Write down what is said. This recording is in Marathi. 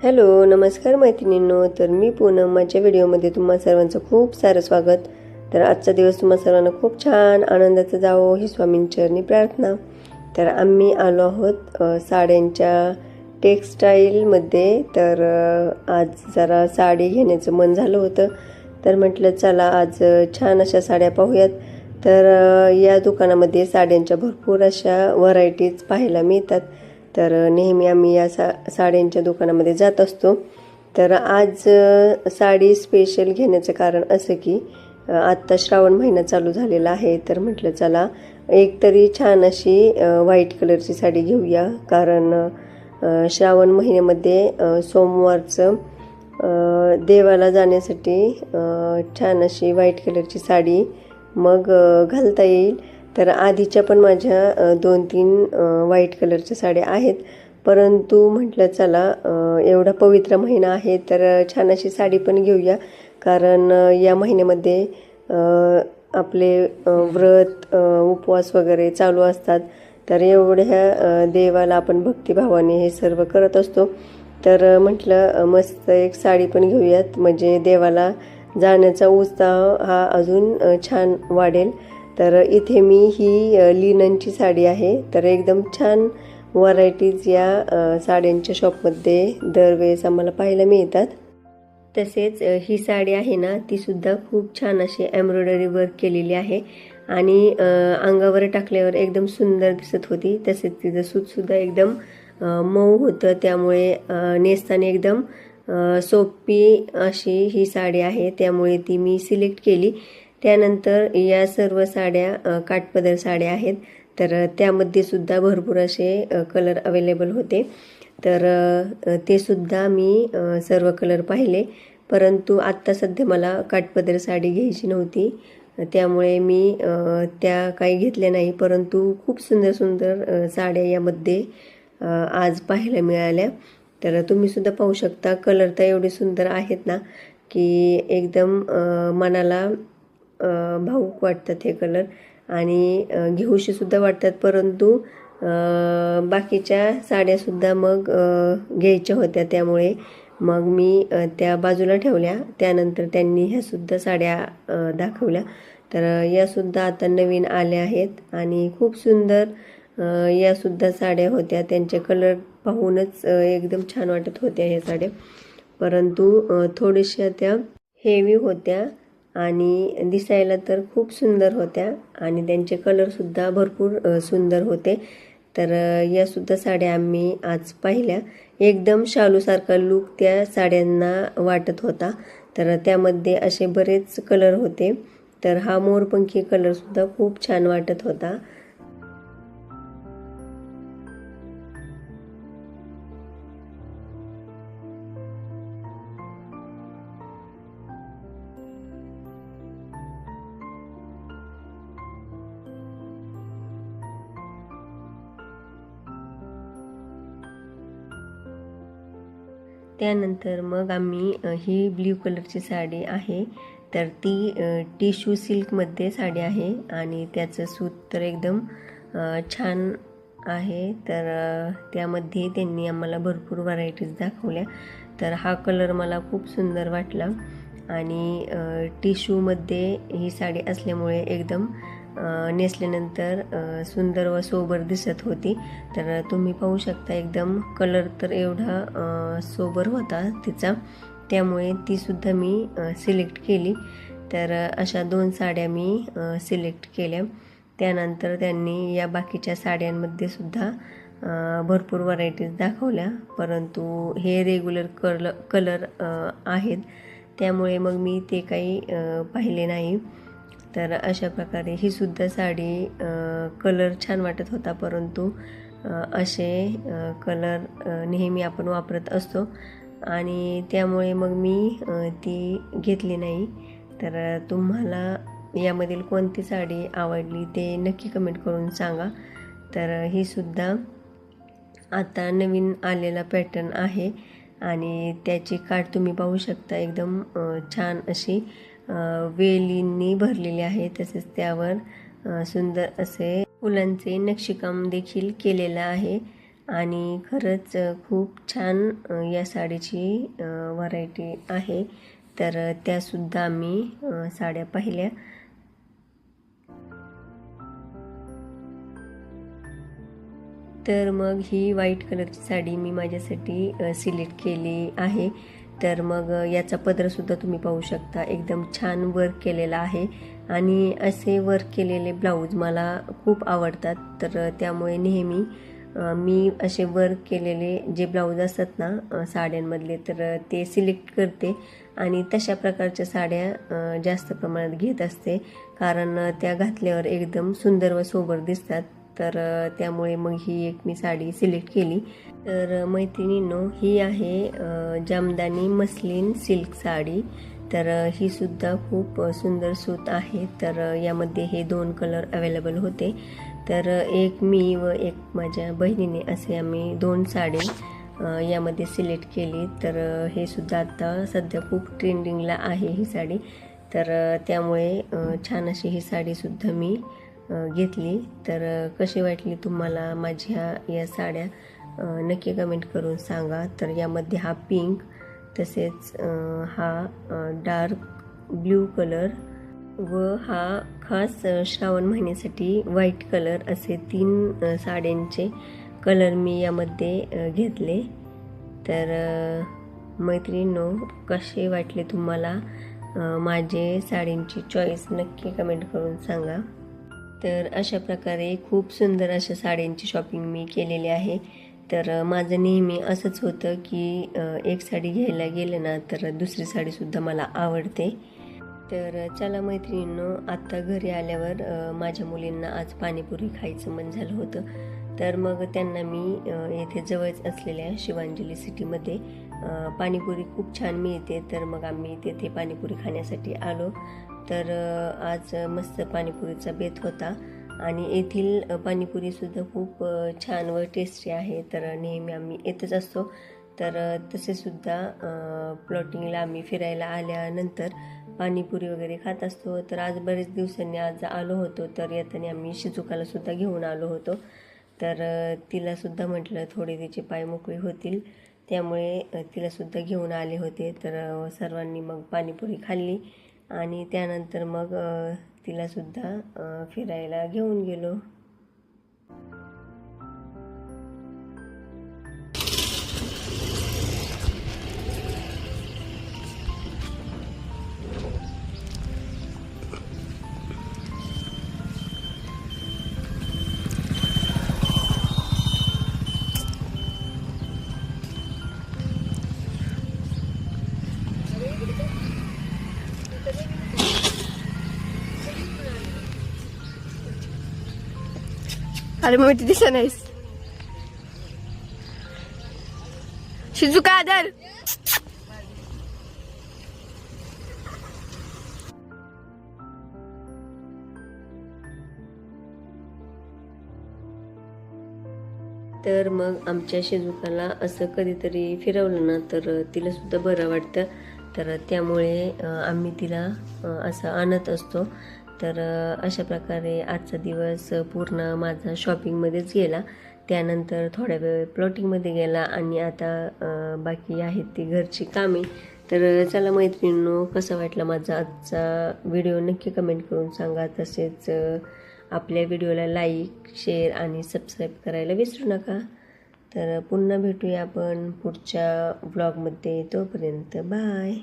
हॅलो नमस्कार मैत्रिणींनो, तर मी पूनम. माझ्या व्हिडिओमध्ये तुम्हा सर्वांचं खूप सारं स्वागत. तर आजचा दिवस तुम्हा सर्वांना खूप छान आनंदाचा जावो ही स्वामींचरणी प्रार्थना. तर आम्ही आलो आहोत साड्यांच्या टेक्स्टाईलमध्ये. तर आज जरा साडी घेण्याचं मन झालं होतं, तर म्हटलं चला आज छान अशा साड्या पाहूयात. तर या दुकानामध्ये साड्यांच्या भरपूर अशा व्हरायटीज पाहायला मिळतात. तर नेहमी आम्ही या साड्यांच्या दुकानामध्ये जात असतो. तर आज साडी स्पेशल घेण्याचं कारण असं की आत्ता श्रावण महिना चालू झालेला आहे. तर म्हटलं चला एक तरी छान अशी व्हाईट कलरची साडी घेऊया, कारण श्रावण महिन्यामध्ये सोमवारचं देवाला जाण्यासाठी छान अशी व्हाईट कलरची साडी मग घालता येईल. तर आधीच्या पण माझ्या 2-3 व्हाईट कलरच्या साड्या आहेत, परंतु म्हटलं चला एवढा पवित्र महिना आहे तर छान अशी साडी पण घेऊया, कारण या महिन्यामध्ये आपले व्रत उपवास वगैरे चालू असतात. तर एवढ्या देवाला आपण भक्तिभावाने हे सर्व करत असतो. तर म्हटलं मस्त एक साडी पण घेऊयात, म्हणजे देवाला जाण्याचा उत्साह हा अजून छान वाढेल. तर इथे मी ही लिननची साडी आहे. तर एकदम छान व्हरायटीज या साड्यांच्या शॉपमध्ये दरवेळेस आम्हाला पाहायला मिळतात. तसेच ही साडी आहे ना, तीसुद्धा खूप छान अशी एम्ब्रॉयडरी वर्क केलेली आहे आणि अंगावर टाकल्यावर एकदम सुंदर दिसत होती. तसेच तिचं सूतसुद्धा एकदम मऊ होतं, त्यामुळे नेसताना एकदम सोपी अशी ही साडी आहे, त्यामुळे ती मी सिलेक्ट केली. त्यानंतर या सर्व साड्या काठपदर साड्या आहेत. तर त्यामध्ये सुद्धा भरपूर असे कलर अवेलेबल होते. तर ते सुद्धा मी सर्व कलर पाहिले, परंतु आत्ता सध्या मला काठपदर साडी घ्यायची नव्हती, त्यामुळे मी त्या काही घेतल्या नाही. परंतु खूप सुंदर सुंदर साड्या यामध्ये आज पाहायला मिळाल्या. तर तुम्हीसुद्धा पाहू शकता. कलर तर एवढे सुंदर आहेत ना की एकदम मनाला भावूक वाटतात हे कलर आणि घेऊशीसुद्धा वाटतात. परंतु बाकीच्या साड्यासुद्धा मग घ्यायच्या होत्या, त्यामुळे मग मी त्या बाजूला ठेवल्या. त्यानंतर त्यांनी ह्यासुद्धा साड्या दाखवल्या. तर यासुद्धा आता नवीन आल्या आहेत आणि खूप सुंदर यासुद्धा साड्या होत्या. त्यांचे कलर पाहूनच एकदम छान वाटत होत्या ह्या साड्या, परंतु थोड्याशा त्या हेवी होत्या आणि दिसायला तर खूप सुंदर होत्या आणि त्यांचे कलरसुद्धा भरपूर सुंदर होते. तर यासुद्धा साड्या आम्ही आज पाहिल्या. एकदम शालूसारखा लूक त्या साड्यांना वाटत होता. तर त्यामध्ये असे बरेच कलर होते. तर हा मोरपंखी कलरसुद्धा खूप छान वाटत होता. त्यानंतर मग आम्ही ही ब्ल्यू कलरची साडी आहे. तर ती टिश्यू सिल्कमध्ये साडी आहे आणि त्याचं सूत तर एकदम छान आहे. तर त्यामध्ये त्यांनी आम्हाला भरपूर व्हरायटीज दाखवल्या. तर हा कलर मला खूप सुंदर वाटला आणि टिश्यूमध्ये ही साडी असल्यामुळे एकदम नेसल्यानंतर सुंदर व सोबर दिसत होती. तर तुम्ही पाहू शकता एकदम कलर तर एवढा सोबर होता तिचा, त्यामुळे तीसुद्धा मी सिलेक्ट केली. तर अशा 2 साड्या मी सिलेक्ट केल्या. त्यानंतर त्यांनी या बाकीच्या साड्यांमध्ये सुद्धा भरपूर व्हरायटीज दाखवल्या, परंतु हे रेग्युलर कलर आहेत, त्यामुळे मग मी ते काही पाहिले नाही. तर अशा प्रकारे ही सुद्धा साडी कलर छान वाटत होता, परंतु असे कलर नेहमी आपण वापरत असतो आणि त्यामुळे मग मी ती घेतली नाही. तर तुम्हाला यामधील कोणती साडी आवडली ते नक्की कमेंट करून सांगा. तर ही सुद्धा आता नवीन आलेला पॅटर्न आहे आणि त्याची काठ तुम्ही पाहू शकता. एकदम छान अशी वेलींनी भरलेली आहे. तसेच त्यावर सुंदर असे फुलांचे नक्षीकाम देखील केलेलं आहे आणि खरंच खूप छान या साडीची व्हरायटी आहे. तर त्यासुद्धा आम्ही साड्या पाहिल्या. तर मग ही व्हाईट कलरची साडी मी माझ्यासाठी सिलेक्ट केली आहे. तर मग याचा पदरसुद्धा तुम्ही पाहू शकता, एकदम छान वर्क केलेला आहे आणि असे वर्क केलेले ब्लाऊज मला खूप आवडतात. तर त्यामुळे नेहमी मी असे वर्क केलेले जे ब्लाऊज असतात ना साड्यांमधले, तर ते सिलेक्ट करते आणि तशा प्रकारच्या साड्या जास्त प्रमाणात घेत असते, कारण त्या घातल्यावर एकदम सुंदर व सोबर दिसतात. तर त्यामुळे मग ही एक मी साडी सिलेक्ट केली. तर मैत्रिणींनो, ही आहे जामदानी मस्लिन सिल्क साडी. तर ही सुद्धा खूप सुंदर सूत आहे. तर यामध्ये हे 2 कलर अवेलेबल होते. तर एक मी व एक माझ्या बहिणीने असे आम्ही 2 साडी यामध्ये सिलेक्ट केली. तर हे सुद्धा आता सध्या खूप ट्रेंडिंगला आहे ही साडी. तर त्यामुळे छान अशी ही साडीसुद्धा मी घेतली. तर कशी वाटली तुम्हाला माझ्या या साड्या नक्की कमेंट करून सांगा. तर यामध्ये हा पिंक, तसेच हा डार्क ब्ल्यू कलर व हा खास श्रावण महिन्यासाठी व्हाईट कलर, असे 3 साड्यांचे कलर मी यामध्ये घेतले. तर मैत्रिणींनो, कसे वाटले तुम्हाला माझे साडींची चॉईस नक्की कमेंट करून सांगा. तर अशा प्रकारे खूप सुंदर अशा साड्यांची शॉपिंग मी केलेली आहे. तर माझं नेहमी असंच होतं की एक साडी घ्यायला गेलं ना तर दुसरी साडीसुद्धा मला आवडते. तर चला मैत्रिणींनो, आत्ता घरी आल्यावर माझ्या मुलींना आज पाणीपुरी खायचं मन झालं होतं. तर मग त्यांना मी येथे जवळच असलेल्या शिवांजली सिटीमध्ये पाणीपुरी खूप छान मिळते. तर मग आम्ही तेथे पाणीपुरी खाण्यासाठी आलो. तर आज मस्त पाणीपुरीचा बेत होता आणि येथील पाणीपुरीसुद्धा खूप छान व टेस्टी आहे. तर नेहमी आम्ही येतच असतो. तर तसेसुद्धा प्लॉटिंगला आम्ही फिरायला आल्यानंतर पाणीपुरी वगैरे खात असतो. तर आज बरेच दिवसांनी आज आलो होतो. तर येताना आम्ही शिजुकालासुद्धा घेऊन आलो होतो. तर तिलासुद्धा म्हटलं थोडे तिचे पाय मोकळे होतील, त्यामुळे तिलासुद्धा घेऊन आले होते. तर सर्वांनी मग पाणीपुरी खाल्ली आणि त्यानंतर मग तिलासुद्धा फिरायला घेऊन गेलो. अरे मोठी दिसत नाहीस. शिजुका आदर. तर मग आमच्या शिजुकाला असं कधीतरी फिरवलं ना तर तिलासुद्धा बरं वाटतं. तर त्यामुळे आम्ही तिला असं आणत असतो. तर अशा प्रकारे आजचा दिवस पूर्ण माझा शॉपिंगमध्येच गेला. त्यानंतर थोडा वेळ प्लॉटिंगमध्ये गेला आणि आता बाकी आहेत ती घरची कामे. तर चला मैत्रिणींनो, कसा वाटला माझा आजचा व्हिडिओ नक्की कमेंट करून सांगा. तसेच आपल्या व्हिडिओला लाईक, शेअर आणि सबस्क्राईब करायला विसरू नका. तर पुन्हा भेटूया आपण पुढच्या व्लॉगमध्ये. तोपर्यंत बाय.